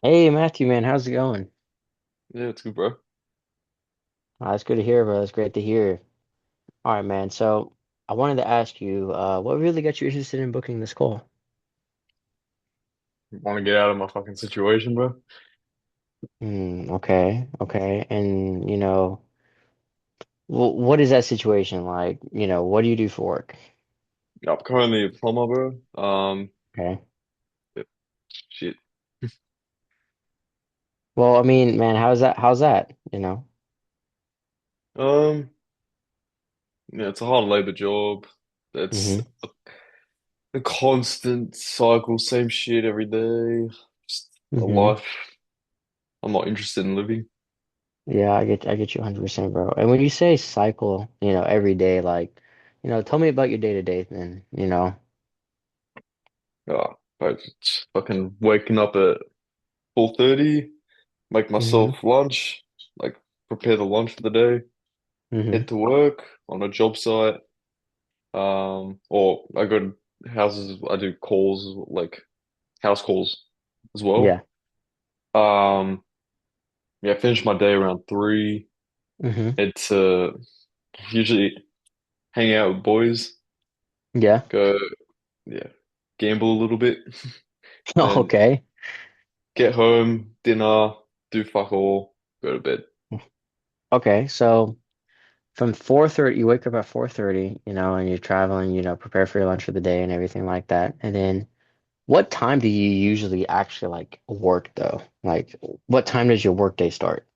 Hey Matthew, man, how's it going? Yeah, it's good, bro. That's good to hear, bro. That's great to hear. All right, man. So I wanted to ask you, what really got you interested in booking this call? Want to get out of my fucking situation, bro? Okay, okay. And what is that situation like? What do you do for work? I'm currently a plumber, bro. Okay. Yeah, shit. Well, I mean, man, how's that? Um, yeah, it's a hard labor job. It's Mm-hmm. a constant cycle, same shit every day. Just a Mm-hmm. life I'm not interested in living. Yeah, I get you 100%, bro. And when you say cycle, every day, like, tell me about your day to day then. But it's fucking waking up at 4:30, make Mm-hmm. myself lunch, like prepare the lunch for the day, Mm-hmm. head to work on a job site. Or I go to houses, I do calls, like house calls as well. Yeah. Um, yeah, finish my day around 3. Mm-hmm. It's usually hang out with boys, Yeah. go, yeah, gamble a little bit, then Okay. get home, dinner, do fuck all, go to bed. Okay, so from 4:30, you wake up at 4:30, and you're traveling, prepare for your lunch for the day and everything like that. And then what time do you usually actually like work though? Like what time does your work day start?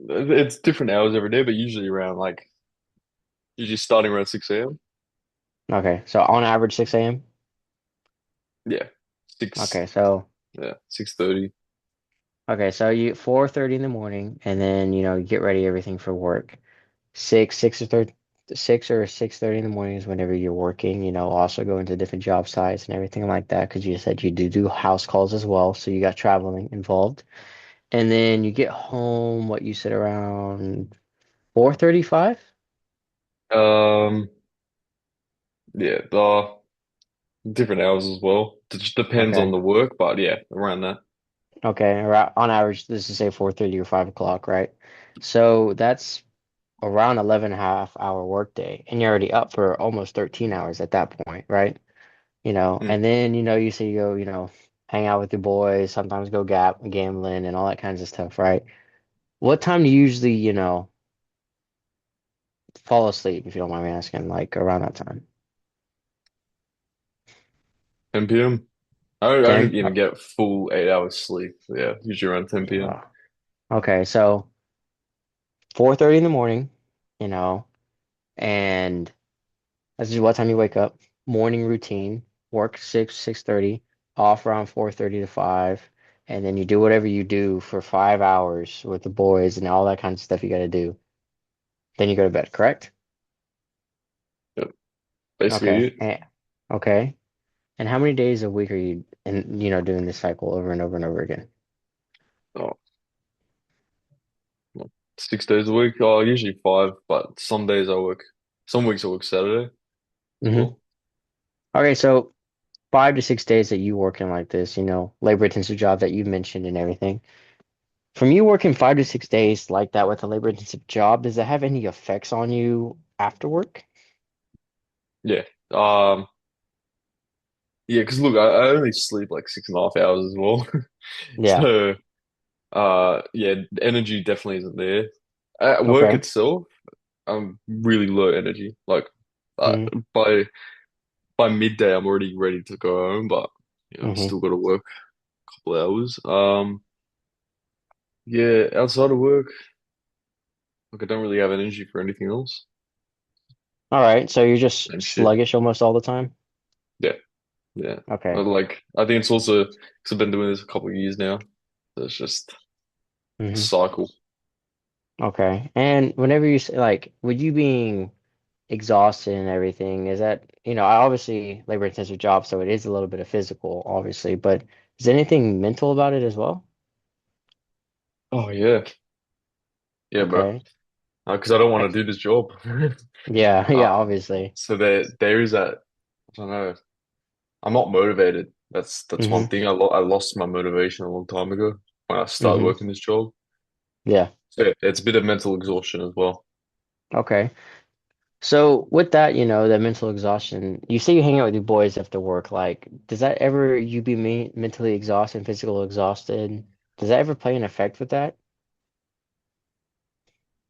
It's different hours every day, but usually around like usually starting around 6 a.m. Okay, so on average 6 a.m. Yeah, six, Okay, so yeah, 6:30. you 4:30 in the morning and then you get ready everything for work. 6 or 6:30 in the morning is whenever you're working, also going to different job sites and everything like that because you said you do house calls as well, so you got traveling involved. And then you get home, what you said around 4:35? Um, yeah, different hours as well. It just depends on Okay. the work, but yeah, around that. Okay. On average, this is say 4:30 or 5 o'clock, right? So that's around 11 and a half hour workday, and you're already up for almost 13 hours at that point, right? Mm. And then, you say you go, hang out with your boys, sometimes go gambling and all that kinds of stuff, right? What time do you usually, fall asleep, if you don't mind me asking, like around that time? 10 p.m. I don't 10? even get full 8 hours sleep. Yeah, usually around 10 p.m. Uh, okay, so 4:30 in the morning, you know, and this is what time you wake up. Morning routine, work 6:30, off around 4:30 to 5, and then you do whatever you do for 5 hours with the boys and all that kind of stuff you got to do. Then you go to bed, correct? Yep, basically Okay. it. Okay. And how many days a week are you doing this cycle over and over and over again? Oh, well, 6 days a week. Oh, usually 5, but some days I work. Some weeks I work Saturday as Hmm. well. Okay, so 5 to 6 days that you work in like this, labor intensive job that you mentioned and everything. From you working 5 to 6 days like that with a labor intensive job, does that have any effects on you after work? Yeah. Um. Yeah, because look, I only sleep like 6.5 hours as well. Yeah. So, yeah, the energy definitely isn't there. At work Okay. itself, I'm really low energy. Like, uh, Mm-hmm. by by midday, I'm already ready to go home, but Mm-hmm. still got to work a couple hours. Yeah, outside of work, like I don't really have energy for anything else. All right. So you're just And shit. sluggish almost all the time? Yeah, yeah. Okay. I think it's also because I've been doing this a couple of years now. So it's just a Mm-hmm. cycle. Okay. And whenever you say like, with you being exhausted and everything, is that, I obviously labor intensive job, so it is a little bit of physical, obviously, but is anything mental about it as well? Oh yeah, yeah, bro. Okay. Because I don't I, want to do this job. yeah, yeah, Uh, obviously. so there is that. I don't know. I'm not motivated. That's one Hmm. thing. I lost my motivation a long time ago. when I start Hmm. working this job. Yeah. So yeah, it's a bit of mental exhaustion as well. Okay. So with that, the mental exhaustion, you say you hang out with your boys after work. Like, does that ever you be me mentally exhausted and physical exhausted? Does that ever play an effect with that?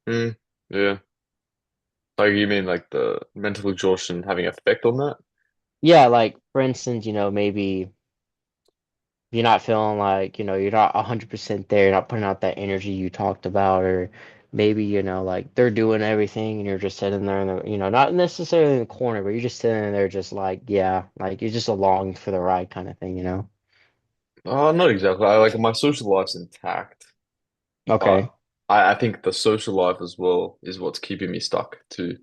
Mm, yeah. Like you mean like the mental exhaustion having effect on that? Yeah, like for instance, maybe you're not feeling like, you're not 100% there, you're not putting out that energy you talked about, or maybe, like they're doing everything and you're just sitting there and not necessarily in the corner, but you're just sitting there just like, yeah, like you're just along for the ride kind of thing. Not exactly. I like my social life's intact, but Okay. I think the social life as well is what's keeping me stuck too,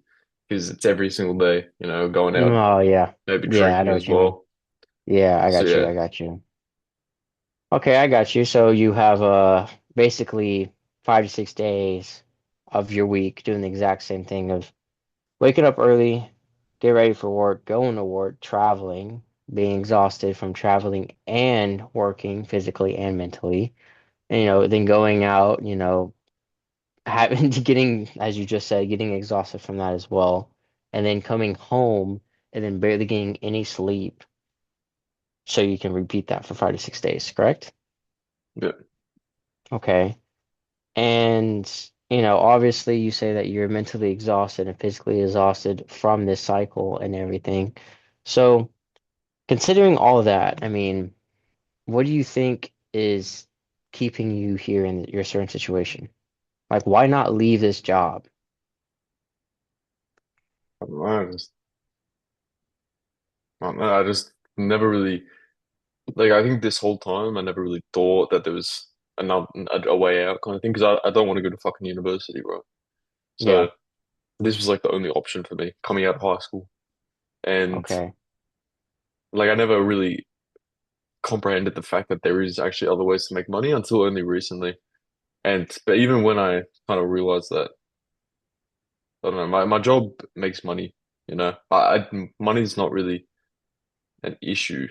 because it's every single day, going out, Oh yeah. maybe Yeah, I drinking know as what you mean. well. Yeah, I So got you. yeah, I got you. Okay, I got you. So you have basically 5 to 6 days of your week doing the exact same thing of waking up early, get ready for work, going to work, traveling, being exhausted from traveling and working physically and mentally, and then going out, having getting, as you just said, getting exhausted from that as well, and then coming home and then barely getting any sleep, so you can repeat that for 5 to 6 days, correct? yeah. Okay. And, obviously you say that you're mentally exhausted and physically exhausted from this cycle and everything. So, considering all of that, I mean, what do you think is keeping you here in your certain situation? Like, why not leave this job? I don't know. I don't know. I just never really like. I think this whole time I never really thought that there was another a way out kind of thing because I don't want to go to fucking university, bro. Yeah. So this was like the only option for me coming out of high school, and Okay. like I never really comprehended the fact that there is actually other ways to make money until only recently. And but even when I kind of realized that, I don't know, my job makes money, money's not really an issue.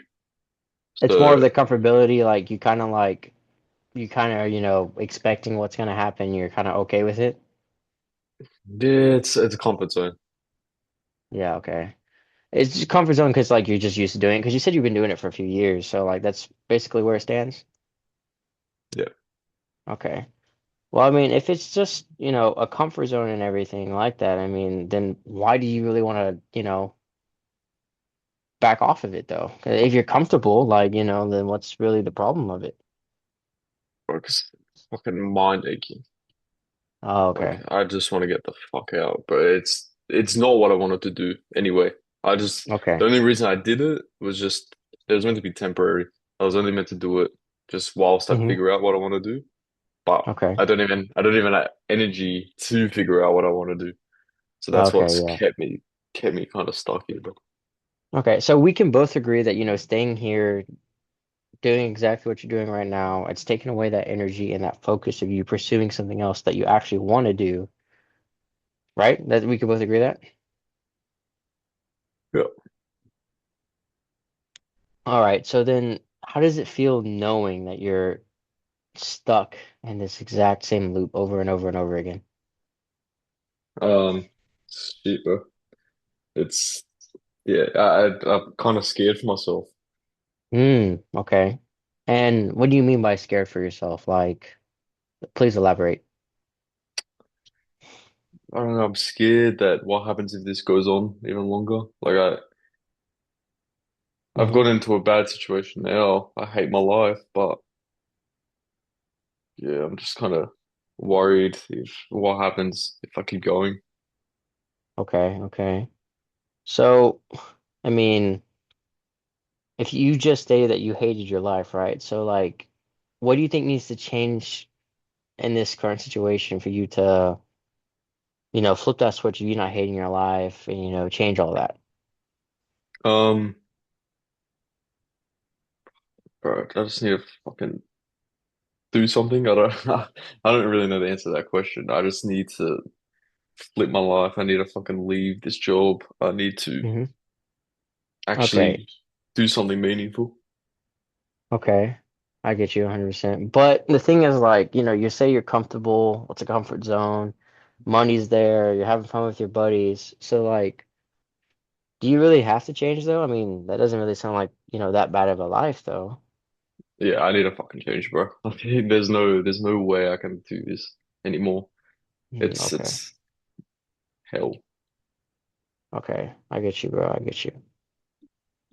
It's more of So the comfortability, like you kind of, expecting what's going to happen. You're kind of okay with it. yeah, it's a comfort zone. Yeah. Okay. It's just comfort zone because like you're just used to doing it because you said you've been doing it for a few years. So like that's basically where it stands. Yeah. Okay. Well, I mean, if it's just, a comfort zone and everything like that, I mean, then why do you really want to, back off of it though? 'Cause if you're comfortable, like, then what's really the problem of it? Because fucking mind aching. Oh, Like okay. I just want to get the fuck out, but it's not what I wanted to do anyway. The Okay. only reason I did it was just it was meant to be temporary. I was only meant to do it just whilst I Hmm. figure out what I want to do. But Okay. I don't even have energy to figure out what I want to do. So that's Okay. what's Yeah. kept me kind of stuck here. But Okay. So we can both agree that, staying here, doing exactly what you're doing right now, it's taking away that energy and that focus of you pursuing something else that you actually want to do, right? That we can both agree that? yeah. All right. So then how does it feel knowing that you're stuck in this exact same loop over and over and over again? Shit, bro. It's yeah. I'm kind of scared for myself. Okay. And what do you mean by scared for yourself? Like, please elaborate. I don't know. I'm scared that what happens if this goes on even longer. Like I've Hmm. got into a bad situation now. I hate my life, but yeah, I'm just kind of worried if what happens if I keep going. Okay, okay. So, I mean, if you just stated that you hated your life, right? So, like, what do you think needs to change in this current situation for you to, flip that switch of you not hating your life and, change all that? Um, bro, I just need to fucking do something. I don't, I don't really know the answer to that question. I just need to flip my life. I need to fucking leave this job. I need to Hmm. Okay, actually do something meaningful. okay. I get you 100%. But the thing is, like, you say you're comfortable, it's a comfort zone, money's there, you're having fun with your buddies. So, like, do you really have to change though? I mean, that doesn't really sound like, that bad of a life though. Yeah, I need a fucking change, bro. There's no way I can do this anymore. Okay. It's hell. Okay. I get you, bro. I get you.